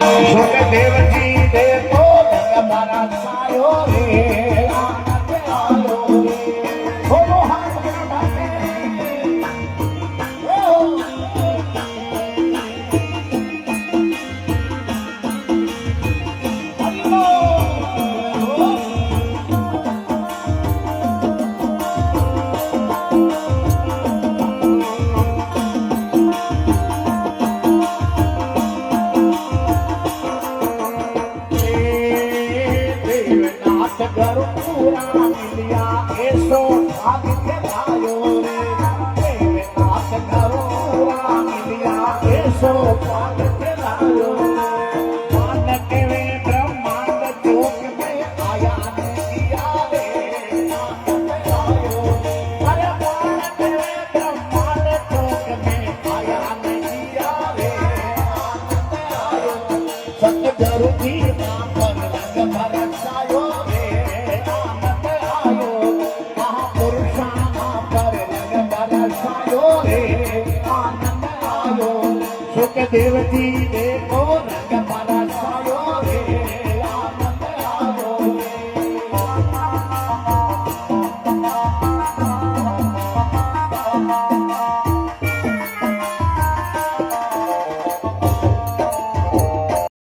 સુખદેવજી દેવો મારા સાયો રે આનંદ આયો રે બોલો હાથ માટે ગરુડા મિલિયા એસો આદિત્ય લાયો રે દેવનાથ ગરુડા મિલિયા એસો આદિત્ય લાયો માન કેવે બ્રહ્માંડ જોગ में आया ने किया रे अरे मान केवे બ્રહ્માંડ જોગ में आया ने किया रे सतगुरुजी नाम पर रंग बरसायो સુખદેવજી